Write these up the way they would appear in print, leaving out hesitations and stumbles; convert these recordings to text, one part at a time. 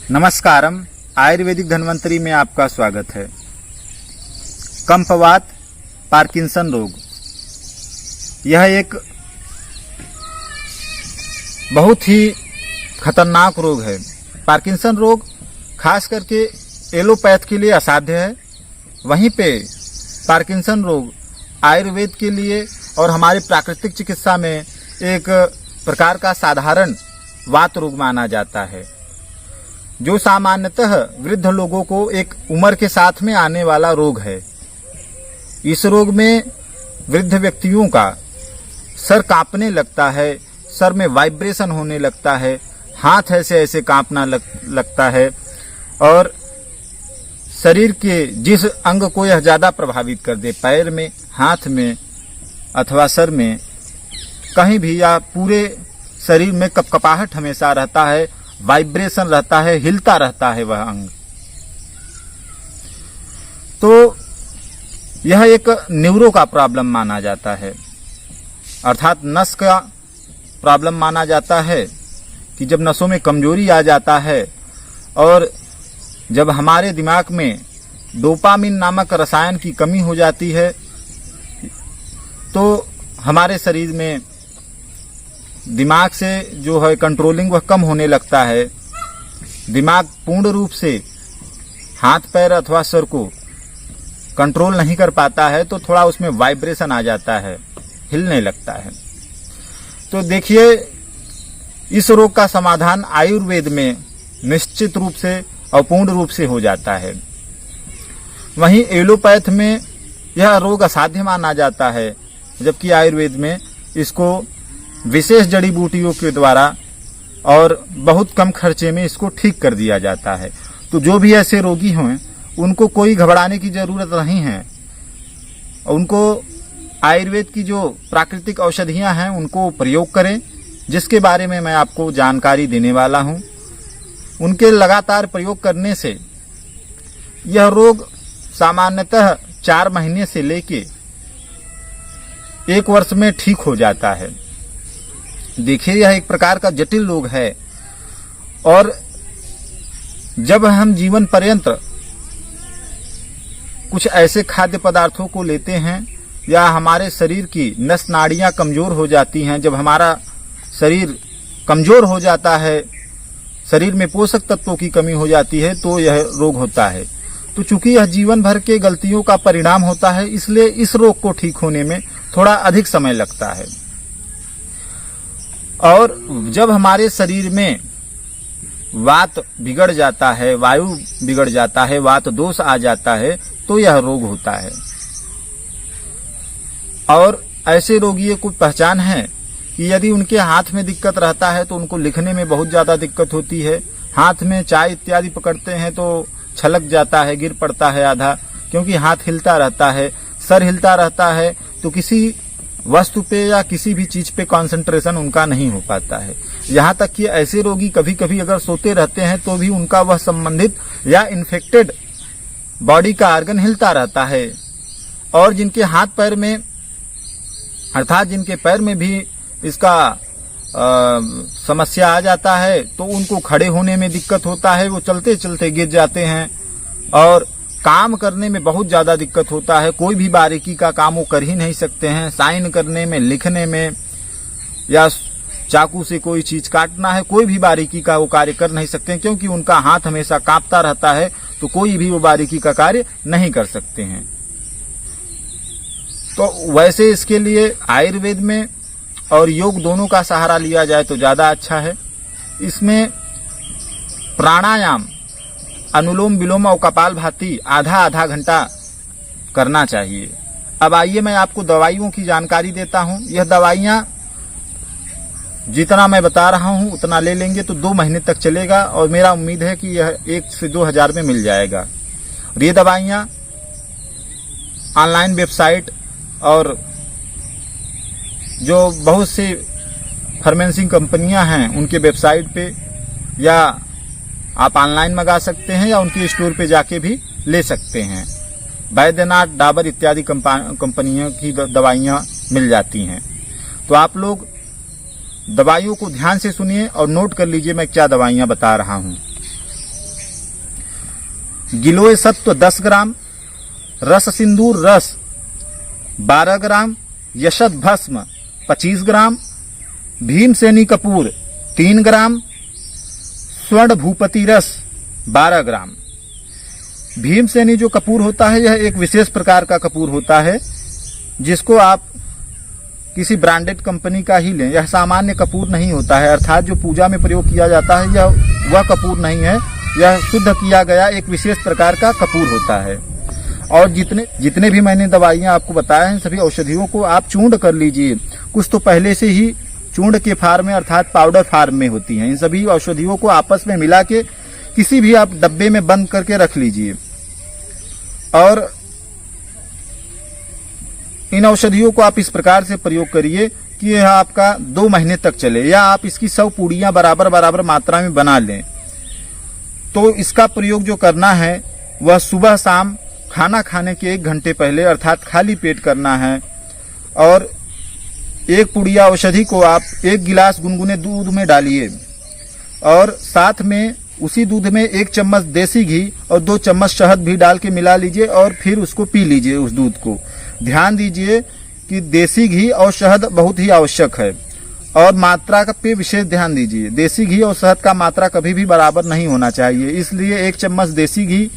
नमस्कारम। आयुर्वेदिक धन्वंतरी में आपका स्वागत है। कंपवात, पार्किंसन रोग, यह एक बहुत ही खतरनाक रोग है। पार्किंसन रोग खास करके एलोपैथ के लिए असाध्य है, वहीं पे पार्किंसन रोग आयुर्वेद के लिए और हमारी प्राकृतिक चिकित्सा में एक प्रकार का साधारण वात रोग माना जाता है, जो सामान्यतः वृद्ध लोगों को एक उम्र के साथ में आने वाला रोग है। इस रोग में वृद्ध व्यक्तियों का सर कांपने लगता है, सर में वाइब्रेशन होने लगता है, हाथ ऐसे ऐसे कांपना लगता है और शरीर के जिस अंग को यह ज्यादा प्रभावित कर दे, पैर में, हाथ में अथवा सर में, कहीं भी या पूरे शरीर में कपकपाहट हमेशा रहता है, वाइब्रेशन रहता है, हिलता रहता है वह अंग। तो यह एक न्यूरो का प्रॉब्लम माना जाता है, अर्थात नस का प्रॉब्लम माना जाता है कि जब नसों में कमजोरी आ जाता है और जब हमारे दिमाग में डोपामिन नामक रसायन की कमी हो जाती है तो हमारे शरीर में दिमाग से जो है कंट्रोलिंग वह कम होने लगता है। दिमाग पूर्ण रूप से हाथ पैर अथवा सर को कंट्रोल नहीं कर पाता है, तो थोड़ा उसमें वाइब्रेशन आ जाता है, हिलने लगता है। तो देखिए, इस रोग का समाधान आयुर्वेद में निश्चित रूप से और पूर्ण रूप से हो जाता है। वहीं एलोपैथ में यह रोग असाध्य माना जाता है, जबकि आयुर्वेद में इसको विशेष जड़ी बूटियों के द्वारा और बहुत कम खर्चे में इसको ठीक कर दिया जाता है। तो जो भी ऐसे रोगी हों, उनको कोई घबराने की जरूरत नहीं है। उनको आयुर्वेद की जो प्राकृतिक औषधियां हैं उनको प्रयोग करें, जिसके बारे में मैं आपको जानकारी देने वाला हूं। उनके लगातार प्रयोग करने से यह रोग सामान्यतः 4 महीने से लेके 1 वर्ष में ठीक हो जाता है। देखिए, यह एक प्रकार का जटिल रोग है और जब हम जीवन पर्यंत कुछ ऐसे खाद्य पदार्थों को लेते हैं या हमारे शरीर की नस नाड़ियां कमजोर हो जाती हैं, जब हमारा शरीर कमजोर हो जाता है, शरीर में पोषक तत्वों की कमी हो जाती है, तो यह रोग होता है। तो चूंकि यह जीवन भर के गलतियों का परिणाम होता है, इसलिए इस रोग को ठीक होने में थोड़ा अधिक समय लगता है। और जब हमारे शरीर में वात बिगड़ जाता है, वायु बिगड़ जाता है, वात दोष आ जाता है, तो यह रोग होता है। और ऐसे रोगियों को पहचान है कि यदि उनके हाथ में दिक्कत रहता है तो उनको लिखने में बहुत ज्यादा दिक्कत होती है। हाथ में चाय इत्यादि पकड़ते हैं तो छलक जाता है, गिर पड़ता है आधा, क्योंकि हाथ हिलता रहता है, सर हिलता रहता है, तो किसी वस्तु पे या किसी भी चीज पे कंसंट्रेशन उनका नहीं हो पाता है। यहाँ तक कि ऐसे रोगी कभी कभी अगर सोते रहते हैं तो भी उनका वह संबंधित या इन्फेक्टेड बॉडी का आर्गन हिलता रहता है। और जिनके हाथ पैर में, अर्थात जिनके पैर में भी इसका समस्या आ जाता है, तो उनको खड़े होने में दिक्कत होता है, वो चलते चलते गिर जाते हैं और काम करने में बहुत ज्यादा दिक्कत होता है। कोई भी बारीकी का काम वो कर ही नहीं सकते हैं। साइन करने में, लिखने में या चाकू से कोई चीज काटना है, कोई भी बारीकी का वो कार्य कर नहीं सकते हैं, क्योंकि उनका हाथ हमेशा कांपता रहता है, तो कोई भी वो बारीकी का कार्य नहीं कर सकते हैं। तो वैसे इसके लिए आयुर्वेद में और योग दोनों का सहारा लिया जाए तो ज्यादा अच्छा है। इसमें प्राणायाम, अनुलोम विलोम और कपालभाति आधा घंटा करना चाहिए। अब आइए मैं आपको दवाइयों की जानकारी देता हूं। यह दवाइयां जितना मैं बता रहा हूं उतना ले लेंगे तो 2 महीने तक चलेगा और मेरा उम्मीद है कि यह 1 से 2 हजार में मिल जाएगा। और ये दवाइयां ऑनलाइन वेबसाइट और जो बहुत सी फार्मेसिंग कंपनियां हैं उनके वेबसाइट पे या आप ऑनलाइन मंगा सकते हैं या उनके स्टोर पे जाके भी ले सकते हैं। बैद्यनाथ, डाबर इत्यादि कंपनियों की दवाइयां मिल जाती हैं। तो आप लोग दवाइयों को ध्यान से सुनिए और नोट कर लीजिए मैं क्या दवाइयां बता रहा हूं। गिलोय सत्व 10 ग्राम, रस सिंदूर रस 12 ग्राम, यशत भस्म 25 ग्राम, भीमसेनी कपूर 3 ग्राम, स्वर्ण भूपति रस 12 ग्राम। भीमसेनी जो कपूर होता है यह एक विशेष प्रकार का कपूर होता है, जिसको आप किसी ब्रांडेड कंपनी का ही लें। यह सामान्य कपूर नहीं होता है, अर्थात जो पूजा में प्रयोग किया जाता है यह वह कपूर नहीं है, यह शुद्ध किया गया एक विशेष प्रकार का कपूर होता है। और जितने भी मैंने दवाइयां आपको बताया हैं, सभी औषधियों को आप चूर्ण कर लीजिए। कुछ तो पहले से ही चूर्ण के फार्म में अर्थात पाउडर फार्म में होती हैं। इन सभी औषधियों को आपस में मिला के किसी भी आप डब्बे में बंद करके रख लीजिए और इन औषधियों को आप इस प्रकार से प्रयोग करिए कि यह आपका 2 महीने तक चले, या आप इसकी 100 पूड़ियां बराबर मात्रा में बना लें। तो इसका प्रयोग जो करना है वह सुबह शाम खाना खाने के 1 घंटे पहले अर्थात खाली पेट करना है। और 1 पुड़िया औषधि को आप 1 गिलास गुनगुने दूध में डालिए और साथ में उसी दूध में 1 चम्मच देसी घी और 2 चम्मच शहद भी डाल के मिला लीजिए और फिर उसको पी लीजिए उस दूध को। ध्यान दीजिए कि देसी घी और शहद बहुत ही आवश्यक है और मात्रा का पे विशेष ध्यान दीजिए। देसी घी और शहद का मात्रा कभी भी बराबर नहीं होना चाहिए, इसलिए 1 चम्मच देसी घी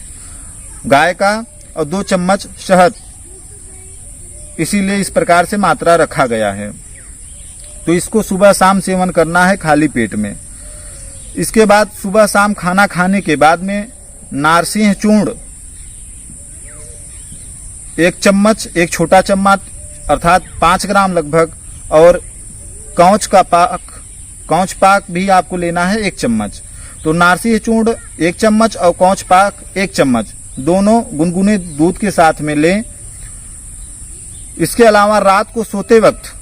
गाय का और 2 चम्मच शहद, इसीलिए इस प्रकार से मात्रा रखा गया है। तो इसको सुबह शाम सेवन करना है खाली पेट में। इसके बाद सुबह शाम खाना खाने के बाद में नारसिंह चूर्ण 1 चम्मच, 1 छोटा चम्मच अर्थात 5 ग्राम लगभग, और कौच पाक भी आपको लेना है 1 चम्मच। तो नारसिंह चूर्ण 1 चम्मच और कौच पाक 1 चम्मच, दोनों गुनगुने दूध के साथ में लें। इसके अलावा रात को सोते वक्त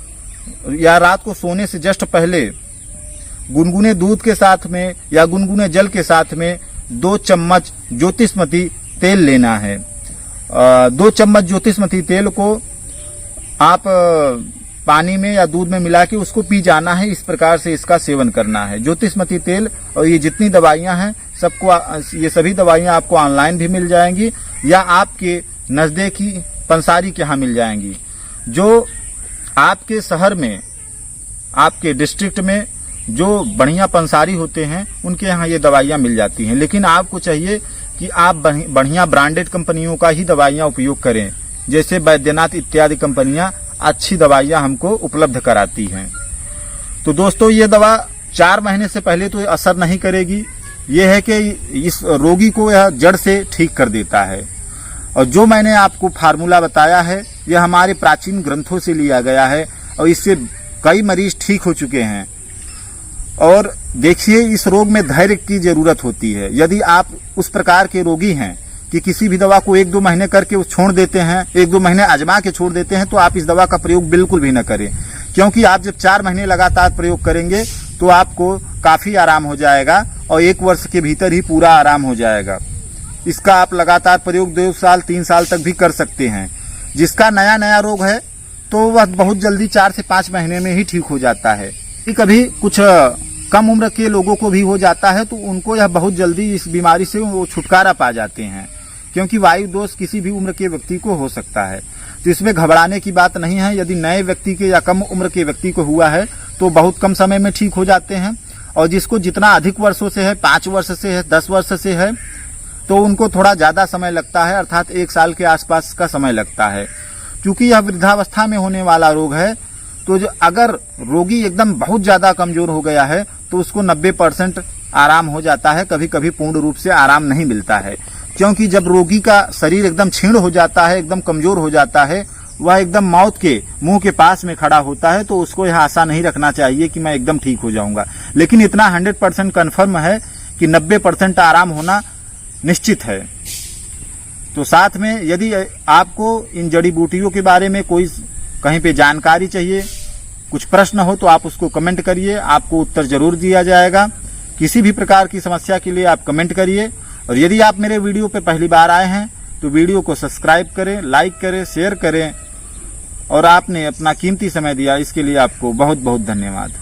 या रात को सोने से जस्ट पहले गुनगुने दूध के साथ में या गुनगुने जल के साथ में 2 चम्मच ज्योतिषमती तेल लेना है। 2 चम्मच ज्योतिषमती तेल को आप पानी में या दूध में मिला के उसको पी जाना है। इस प्रकार से इसका सेवन करना है। ज्योतिषमती तेल और ये जितनी दवाइयां हैं सबको, ये सभी दवाइयां आपको ऑनलाइन भी मिल जाएंगी या आपके नजदीकी पंसारी के यहाँ मिल जाएंगी। जो आपके शहर में, आपके डिस्ट्रिक्ट में जो बढ़िया पंसारी होते हैं उनके यहाँ ये दवाइयां मिल जाती हैं। लेकिन आपको चाहिए कि आप बढ़िया ब्रांडेड कंपनियों का ही दवाइयां उपयोग करें, जैसे बैद्यनाथ इत्यादि कंपनियां अच्छी दवाइयां हमको उपलब्ध कराती हैं। तो दोस्तों, ये दवा 4 महीने से पहले तो असर नहीं करेगी। यह है कि इस रोगी को यह जड़ से ठीक कर देता है। और जो मैंने आपको फार्मूला बताया है यह हमारे प्राचीन ग्रंथों से लिया गया है और इससे कई मरीज ठीक हो चुके हैं। और देखिए, इस रोग में धैर्य की जरूरत होती है। यदि आप उस प्रकार के रोगी हैं कि किसी भी दवा को 1-2 महीने करके छोड़ देते हैं, 1-2 महीने आजमा के छोड़ देते हैं, तो आप इस दवा का प्रयोग बिल्कुल भी न करें। क्योंकि आप जब 4 महीने लगातार प्रयोग करेंगे तो आपको काफी आराम हो जाएगा और 1 वर्ष के भीतर ही पूरा आराम हो जाएगा। इसका आप लगातार प्रयोग 2 साल 3 साल तक भी कर सकते हैं। जिसका नया रोग है तो वह बहुत जल्दी 4 से 5 महीने में ही ठीक हो जाता है। कभी कुछ कम उम्र के लोगों को भी हो जाता है तो उनको यह बहुत जल्दी इस बीमारी से वो छुटकारा पा जाते हैं, क्योंकि वायु दोष किसी भी उम्र के व्यक्ति को हो सकता है। तो इसमें घबराने की बात नहीं है। यदि नए व्यक्ति के या कम उम्र के व्यक्ति को हुआ है तो बहुत कम समय में ठीक हो जाते हैं। और जिसको जितना अधिक वर्षों से है, 5 वर्ष से है, 10 वर्ष से है, तो उनको थोड़ा ज्यादा समय लगता है, अर्थात 1 साल के आसपास का समय लगता है। क्योंकि यह वृद्धावस्था में होने वाला रोग है, तो जो अगर रोगी एकदम बहुत ज्यादा कमजोर हो गया है तो उसको 90% आराम हो जाता है। कभी कभी पूर्ण रूप से आराम नहीं मिलता है, क्योंकि जब रोगी का शरीर एकदम क्षीण हो जाता है, एकदम कमजोर हो जाता है, वह एकदम मौत के मुंह के पास में खड़ा होता है, तो उसको यह आशा नहीं रखना चाहिए कि मैं एकदम ठीक हो जाऊंगा। लेकिन इतना 100% कन्फर्म है कि 90% आराम होना निश्चित है। तो साथ में यदि आपको इन जड़ी बूटियों के बारे में कोई कहीं पे जानकारी चाहिए, कुछ प्रश्न हो, तो आप उसको कमेंट करिए, आपको उत्तर जरूर दिया जाएगा। किसी भी प्रकार की समस्या के लिए आप कमेंट करिए। और यदि आप मेरे वीडियो पे पहली बार आए हैं तो वीडियो को सब्सक्राइब करें, लाइक करें, शेयर करें। और आपने अपना कीमती समय दिया, इसके लिए आपको बहुत बहुत धन्यवाद।